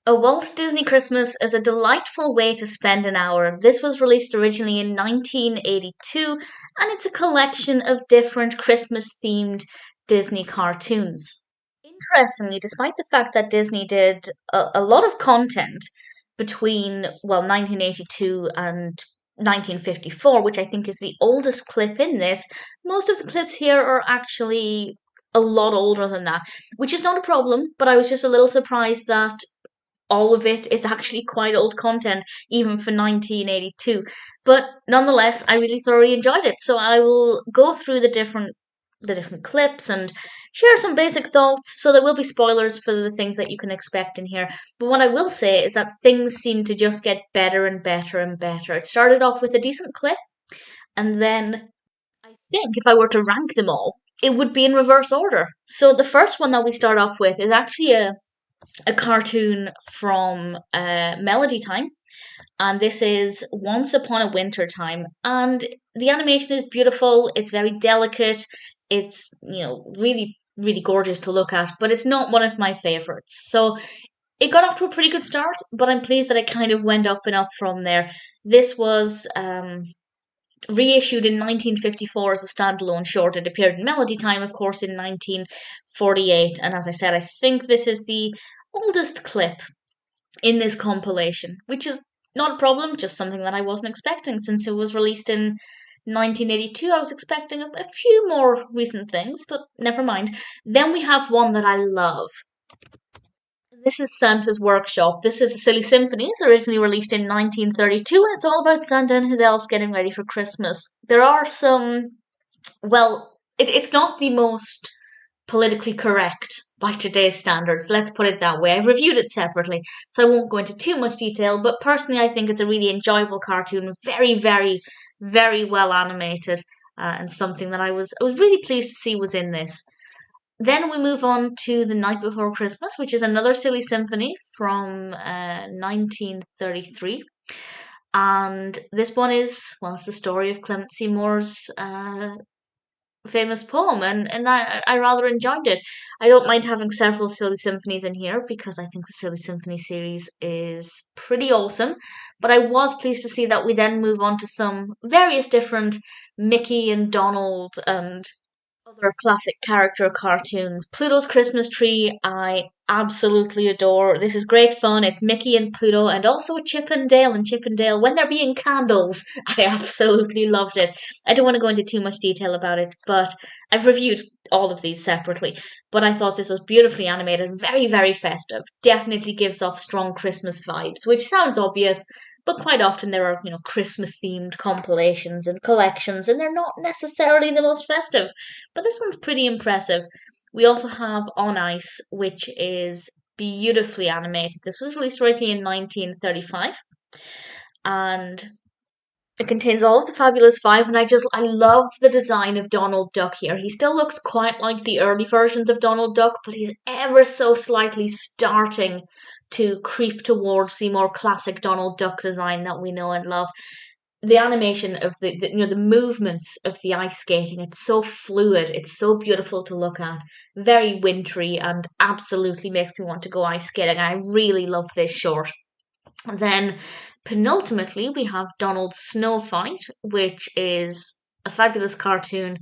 A Walt Disney Christmas is a delightful way to spend an hour. This was released originally in 1982, and it's a collection of different Christmas themed Disney cartoons. Interestingly, despite the fact that Disney did a lot of content between, well, 1982 and 1954, which I think is the oldest clip in this, most of the clips here are actually a lot older than that, which is not a problem, but I was just a little surprised that all of it is actually quite old content, even for 1982. But nonetheless, I really thoroughly enjoyed it. So I will go through the different clips and share some basic thoughts. So there will be spoilers for the things that you can expect in here. But what I will say is that things seem to just get better and better and better. It started off with a decent clip, and then I think if I were to rank them all, it would be in reverse order. So the first one that we start off with is actually a cartoon from Melody Time, and this is Once Upon a Winter Time. And the animation is beautiful. It's very delicate. It's really really gorgeous to look at, but it's not one of my favorites. So it got off to a pretty good start, but I'm pleased that it kind of went up and up from there. This was reissued in 1954 as a standalone short. It appeared in Melody Time, of course, in 1948. And as I said, I think this is the oldest clip in this compilation, which is not a problem, just something that I wasn't expecting since it was released in 1982. I was expecting a few more recent things, but never mind. Then we have one that I love. This is Santa's Workshop. This is a silly symphony. It's originally released in 1932, and it's all about Santa and his elves getting ready for Christmas. There are some, well, it's not the most politically correct by today's standards. Let's put it that way. I've reviewed it separately, so I won't go into too much detail, but personally, I think it's a really enjoyable cartoon, very, very, very well animated, and something that I was really pleased to see was in this. Then we move on to The Night Before Christmas, which is another silly symphony from 1933. And this one is, well, it's the story of Clement Seymour's famous poem, and I rather enjoyed it. I don't mind having several silly symphonies in here because I think the silly symphony series is pretty awesome. But I was pleased to see that we then move on to some various different Mickey and Donald and other classic character cartoons. Pluto's Christmas Tree, I absolutely adore. This is great fun. It's Mickey and Pluto, and also Chip and Dale when they're being candles. I absolutely loved it. I don't want to go into too much detail about it, but I've reviewed all of these separately. But I thought this was beautifully animated, very, very festive. Definitely gives off strong Christmas vibes, which sounds obvious, but quite often there are, Christmas themed compilations and collections, and they're not necessarily the most festive. But this one's pretty impressive. We also have On Ice, which is beautifully animated. This was released originally in 1935, and it contains all of the Fabulous Five, and I love the design of Donald Duck here. He still looks quite like the early versions of Donald Duck, but he's ever so slightly starting to creep towards the more classic Donald Duck design that we know and love. The animation of the movements of the ice skating, it's so fluid, it's so beautiful to look at, very wintry, and absolutely makes me want to go ice skating. I really love this short. Then, penultimately, we have Donald's Snow Fight, which is a fabulous cartoon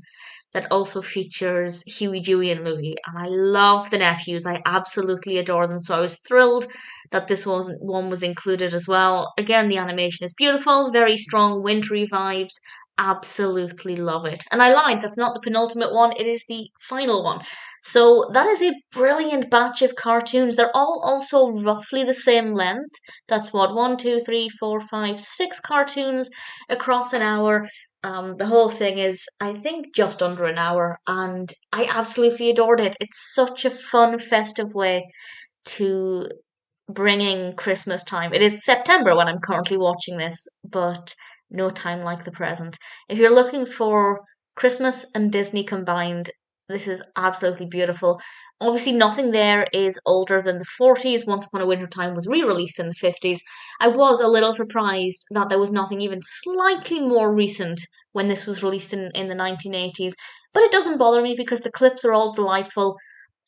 that also features Huey, Dewey, and Louie. And I love the nephews. I absolutely adore them. So I was thrilled that this one was included as well. Again, the animation is beautiful, very strong wintry vibes. Absolutely love it. And I lied, that's not the penultimate one, it is the final one. So that is a brilliant batch of cartoons. They're all also roughly the same length. That's what, one, two, three, four, five, six cartoons across an hour. The whole thing is, I think, just under an hour, and I absolutely adored it. It's such a fun, festive way to bringing Christmas time. It is September when I'm currently watching this, but no time like the present. If you're looking for Christmas and Disney combined, this is absolutely beautiful. Obviously, nothing there is older than the 40s. Once Upon a Winter Time was re released in the 50s. I was a little surprised that there was nothing even slightly more recent when this was released in the 1980s. But it doesn't bother me because the clips are all delightful.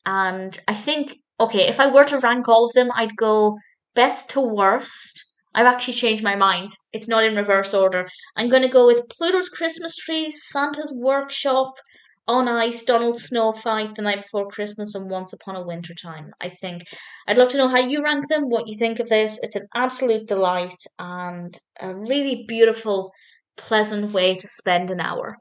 And I think, okay, if I were to rank all of them, I'd go best to worst, I've actually changed my mind. It's not in reverse order. I'm going to go with Pluto's Christmas tree, Santa's workshop, On Ice, Donald's snow fight, The Night Before Christmas, and Once Upon a Winter Time. I think I'd love to know how you rank them, what you think of this. It's an absolute delight and a really beautiful, pleasant way to spend an hour.